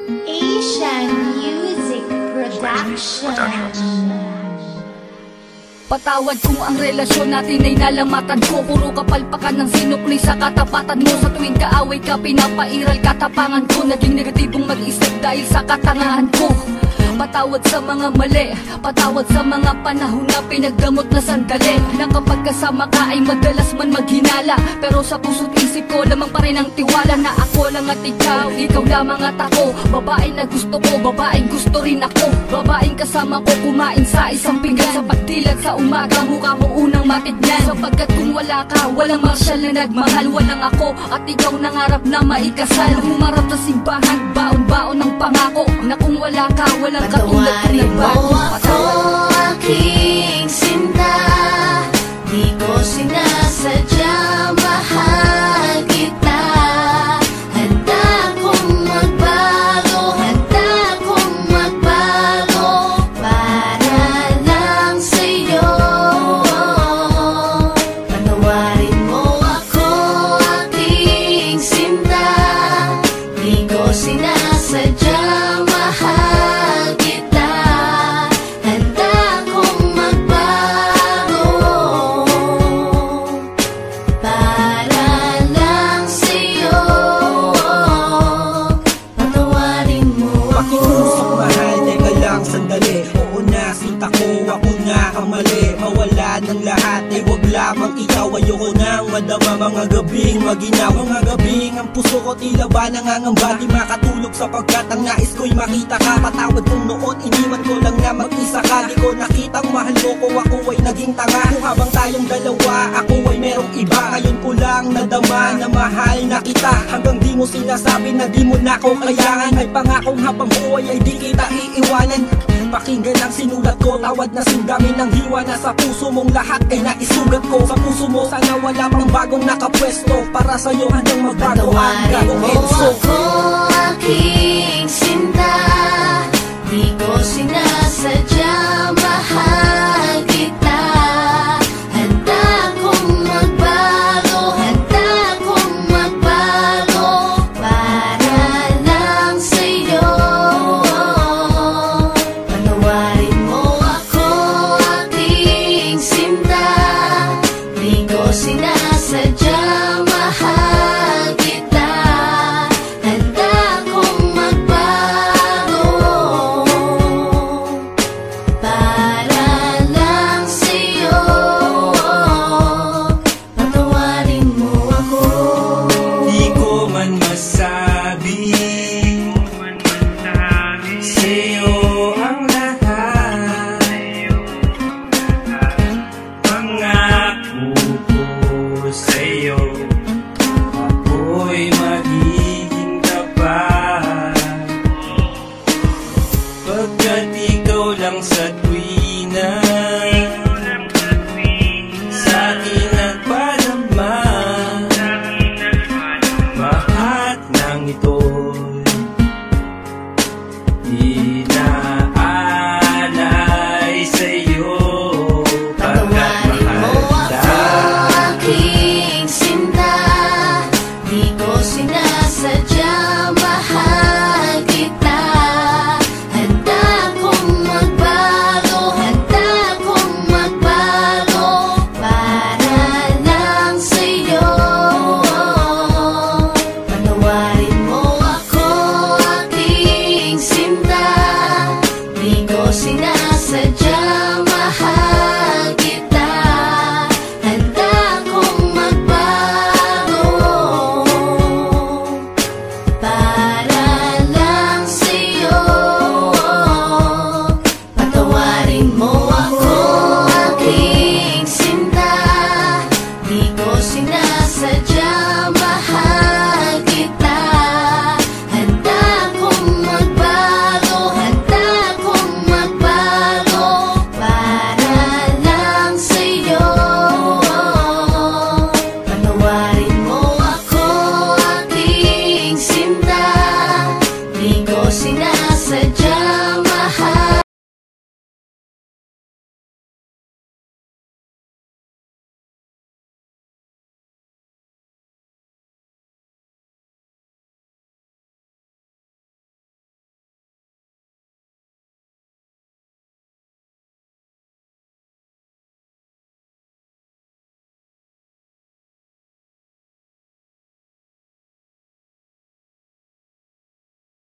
Asian Music Production. Patawad kung ang relasyon natin ay nalamatan ko. Puro kapalpakan ng sinukli sa katapatan mo. Sa tuwing kaaway ka, pinapairal katapangan ko. Naging negatibong mag-isip dahil sa katangahan ko. Patawad sa mga mali, patawad sa mga panahon na pinagdamot na sandali. Na kapag kasama ka ay madalas man maghinala, pero sa puso't isip ko lamang pa rin ang tiwala na ako lang at ikaw lamang at ako. Babae na gusto ko, babaeng gusto rin ako. Babaeng kasama ko kumain sa isang pinggan. Sa pagdilat sa umaga, mukha mo unang matignan. Sapagkat kung wala ka, walang marsyal na nagmahal. Walang ako at ikaw nangarap na maikasal. Humarap sa simbahan, baon-baon ng pangako na kung wala ka, walang patawarin mo ako, aking sinta. Di ko sinasadya, mahal kita. Handa kong magbago, handa kong magbago para lang sa'yo. Patawarin mo ako, aking sinta. Di ko sinasadya, mahal kita. Handa kong magbago para lang sa'yo. Patawarin mo ako. Pakiusap mahal, teka lang sandali. Oo na, sinta ko, ako na ang mali. Mawala ng lahat, ay wag lamang ikaw. Ayoko nang madama mga gabing maginaw. Mga gabing ang puso ko tila ba nangangamba. Di makatulog sapagkat ang nais ko'y makita ka. Patawad kung noon iniwan ko lang na mag-isa ka. Di ko nakitang mahal mo ko, ako ay naging tanga. Kung habang tayong dalawa, ako ay merong iba. Ngayon ko lang nadama na mahal na kita. Hanggang di mo sinasabi na di mo na ko kailangan. May pangakong habang buhay ay di kita iiwanan. Pakinggan ang sinulat ko, tawad na singgamin ng hiwa na sa puso mong lahat ay naisugat ko. Sa puso mo sana wala pang bagong nakapwesto. Para sa'yo hanggang magbago ang Patawarin gagong mo Enzo. ako, aking sinta. Di ko sinasadya, mahal kita. Handa kong magbago, handa kong magbago para lang sa'yo. Patawarin mo ako, aking sinta. Di ko sinasadya, mahal kita. Handa kong magbago para lang sa'yo. Patawarin mo ako. Di ko man masabi sa'yo ang lahat. Pangako ko sa'yo, ako'y magiging tapat. Pagkat ikaw lang sa tuwina sa akin nagpadama. Lahat ng ito'y inaalay sa'yo. Pagkat Patawarin mo mahal ako, kita. aking sinta. Di ko sinasadya, mahal kita. Handa kong magbago, handa kong magbago para lang sa'yo. Patawarin mo ako, aking sinta. Di ko sinasadya, mahal kita. Handa kong magbago para lang sa'yo. Patawarin mo ako, aking sinta. Di ko sinasadya, mahal kita. Handa kong magbago, handa kong magbago para lang sa'yo. Patawarin mo ako, aking sinta. Di ko sinasadya,